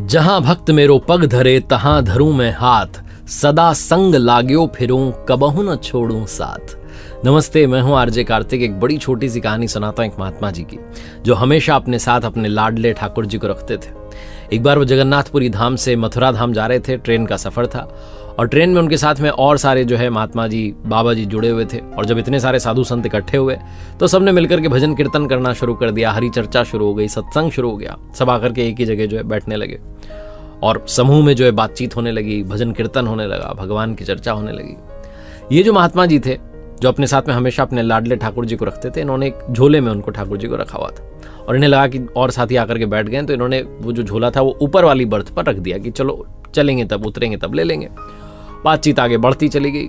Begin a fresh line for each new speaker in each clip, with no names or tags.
जहां भक्त मेरो पग धरे तहां धरूं मैं हाथ, सदा संग लाग्यो फिरूं कबहू न छोड़ूं साथ। नमस्ते, मैं हूं आरजे कार्तिक। एक बड़ी छोटी सी कहानी सुनाता हूं एक महात्मा जी की, जो हमेशा अपने साथ अपने लाडले ठाकुर जी को रखते थे। एक बार वो जगन्नाथपुरी धाम से मथुरा धाम जा रहे थे, ट्रेन का सफर था और ट्रेन में उनके साथ में और सारे जो है महात्मा जी बाबा जी जुड़े हुए थे। और जब इतने सारे साधु संत इकट्ठे हुए तो सबने मिलकर के भजन कीर्तन करना शुरू कर दिया, हरी चर्चा शुरू हो गई, सत्संग शुरू हो गया। सब आकर के एक ही जगह जो है बैठने लगे और समूह में जो है बातचीत होने लगी, भजन कीर्तन होने लगा, भगवान की चर्चा होने लगी। ये जो महात्मा जी थे, जो अपने साथ में हमेशा अपने लाडले ठाकुर जी को रखते थे, इन्होंने एक झोले में उनको ठाकुर जी को रखा हुआ था और इन्हें लगा कि और साथी आकर के बैठ गए, तो इन्होंने वो जो झोला था वो ऊपर वाली बर्थ पर रख दिया कि चलो चलेंगे तब, उतरेंगे तब ले लेंगे। बातचीत आगे बढ़ती चली गई।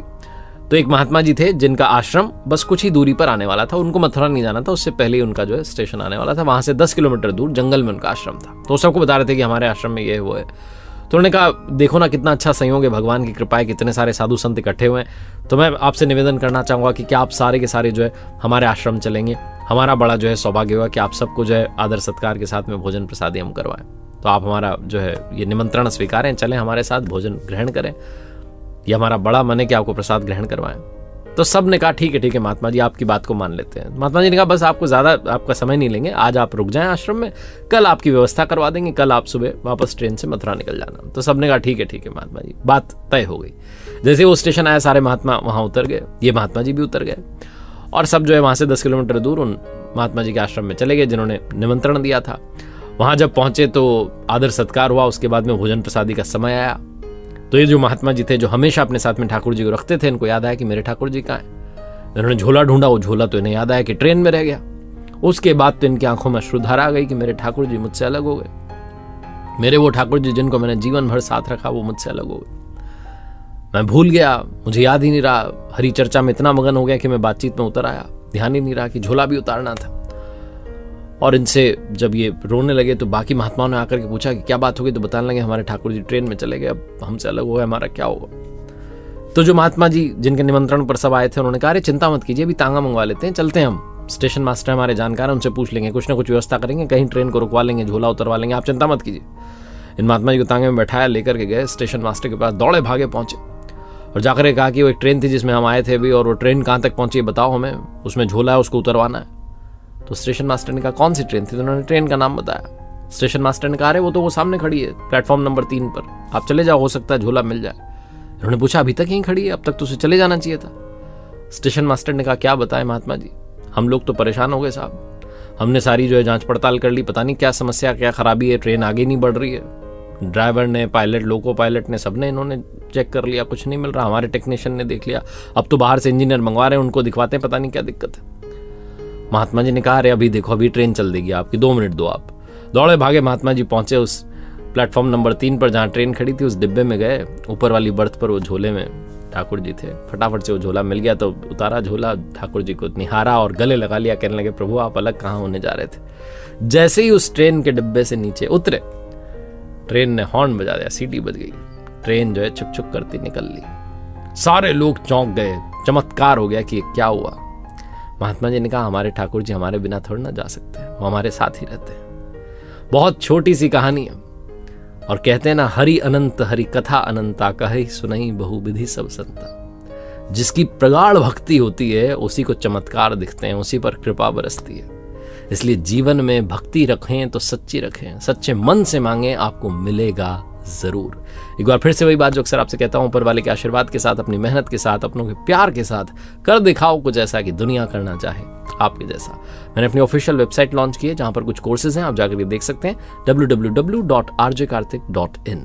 तो एक महात्मा जी थे जिनका आश्रम बस कुछ ही दूरी पर आने वाला था, उनको मथुरा नहीं जाना था, उससे पहले ही उनका जो है स्टेशन आने वाला था। वहां से 10 किलोमीटर दूर जंगल में उनका आश्रम था। तो सबको बता रहे थे कि हमारे आश्रम में ये वो है। तो उन्होंने कहा, देखो ना कितना अच्छा संयोग है, भगवान की कृपा है, कितने सारे साधु संत इकट्ठे हुए हैं। तो मैं आपसे निवेदन करना चाहूँगा कि क्या आप सारे के सारे जो है हमारे आश्रम चलेंगे। हमारा बड़ा जो है सौभाग्य हुआ कि आप सबको जो है आदर सत्कार के साथ में भोजन प्रसादी हम करवाएं। तो आप हमारा जो है ये निमंत्रण स्वीकारें, चलें हमारे साथ, भोजन ग्रहण करें। ये हमारा बड़ा मन है कि आपको प्रसाद ग्रहण करवाएं। तो सब ने कहा ठीक है महात्मा जी, आपकी बात को मान लेते हैं। महात्मा जी ने कहा, बस आपको ज़्यादा आपका समय नहीं लेंगे, आज आप रुक जाएं आश्रम में, कल आपकी व्यवस्था करवा देंगे, कल आप सुबह वापस ट्रेन से मथुरा निकल जाना। तो सब ने कहा ठीक है महात्मा जी, बात तय हो गई। जैसे वो स्टेशन आया, सारे महात्मा वहाँ उतर गए, ये महात्मा जी भी उतर गए और सब जो है वहाँ से 10 किलोमीटर दूर उन महात्मा जी के आश्रम में चले गए जिन्होंने निमंत्रण दिया था। वहाँ जब पहुँचे तो आदर सत्कार हुआ, उसके बाद में भोजन प्रसादी का समय आया। तो ये जो महात्मा जी थे, जो हमेशा अपने साथ में ठाकुर जी को रखते थे, इनको याद आया कि मेरे ठाकुर जी कहाँ हैं। इन्होंने झोला ढूंढा, वो झोला तो इन्हें याद आया कि ट्रेन में रह गया। उसके बाद तो इनकी आंखों में अश्रुधारा आ गई कि मेरे ठाकुर जी मुझसे अलग हो गए। मेरे वो ठाकुर जी जिनको मैंने जीवन भर साथ रखा, वो मुझसे अलग हो गए। मैं भूल गया, मुझे याद ही नहीं रहा, हरी चर्चा में इतना मगन हो गया कि मैं बातचीत में उतर आया, ध्यान ही नहीं रहा कि झोला भी उतारना था। और इनसे जब ये रोने लगे तो बाकी महात्माओं ने आकर के पूछा कि क्या बात हो गई। तो बताने लगे, हमारे ठाकुर जी ट्रेन में चले गए, अब हमसे अलग हो गए, हमारा क्या होगा। तो जो महात्मा जी जिनके निमंत्रण पर सब आए थे, उन्होंने कहा, अरे चिंता मत कीजिए, अभी तांगा मंगवा लेते हैं, चलते हैं हम, स्टेशन मास्टर हमारे जानकार हैं, उनसे पूछ लेंगे, कुछ ना कुछ व्यवस्था करेंगे, कहीं ट्रेन को रुकवा लेंगे, झोला उतरवा लेंगे, आप चिंता मत कीजिए। इन महात्मा जी को तांगे में बैठाया, लेकर के गए स्टेशन मास्टर के पास, दौड़े भागे पहुंचे और जाकर कहा कि वो एक ट्रेन थी जिसमें हम आए थे अभी, और वो ट्रेन कहाँ तक पहुंची बताओ हमें, उसमें झोला है, उसको उतरवाना है। तो स्टेशन मास्टर ने कहा, कौन सी ट्रेन थी। तो उन्होंने ट्रेन का नाम बताया। स्टेशन मास्टर ने कहा, अरे वो तो वो सामने खड़ी है प्लेटफॉर्म नंबर 3 पर, आप चले जाओ, हो सकता है झोला मिल जाए। उन्होंने पूछा, अभी तक यहीं खड़ी है, अब तक तो उसे चले जाना चाहिए था। स्टेशन मास्टर ने कहा, क्या बताएं महात्मा जी, हम लोग तो परेशान हो गए साहब, हमने सारी जो है जांच पड़ताल कर ली, पता नहीं क्या समस्या, क्या खराबी है, ट्रेन आगे नहीं बढ़ रही है। ड्राइवर ने, पायलट, लोको पायलट ने, सबने इन्होंने चेक कर लिया, कुछ नहीं मिल रहा। हमारे टेक्नीशियन ने देख लिया, अब तो बाहर से इंजीनियर मंगवा रहे हैं, उनको दिखवाते हैं, पता नहीं क्या दिक्कत है। महात्मा जी ने कहा, अरे अभी देखो, अभी ट्रेन चल देगी आपकी, 2 मिनट दो आप। दौड़े भागे महात्मा जी पहुंचे उस प्लेटफॉर्म नंबर 3 पर जहां ट्रेन खड़ी थी। उस डिब्बे में गए, ऊपर वाली बर्थ पर वो झोले में ठाकुर जी थे। फटाफट से वो झोला मिल गया तो उतारा झोला, ठाकुर जी को निहारा और गले लगा लिया, कहने लगे, प्रभु आप अलग कहाँ होने जा रहे थे। जैसे ही उस ट्रेन के डिब्बे से नीचे उतरे, ट्रेन ने हॉर्न बजा दिया, सीटी बज गई, ट्रेन जो है छुक छुक करती निकल ली। सारे लोग चौंक गए, चमत्कार हो गया कि क्या हुआ। महात्मा जी ने कहा, हमारे ठाकुर जी हमारे बिना थोड़ा ना जा सकते हैं, वो हमारे साथ ही रहते हैं। बहुत छोटी सी कहानी है और कहते हैं ना, हरि अनंत हरि कथा अनंता, कहे सुनई बहु विधि सब संता। जिसकी प्रगाढ़ भक्ति होती है उसी को चमत्कार दिखते हैं, उसी पर कृपा बरसती है। इसलिए जीवन में भक्ति रखें तो सच्ची रखें, सच्चे मन से मांगें, आपको मिलेगा जरूर। एक बार फिर से वही बात जो अक्सर आपसे कहता हूं, ऊपर वाले के आशीर्वाद के साथ, अपनी मेहनत के साथ, अपनों के प्यार के साथ कर दिखाओ कुछ ऐसा कि दुनिया करना चाहे आपके जैसा। मैंने अपनी ऑफिशियल वेबसाइट लॉन्च की है जहां पर कुछ कोर्सेज हैं, आप जाकर के देख सकते हैं, www.rjkarthik.in।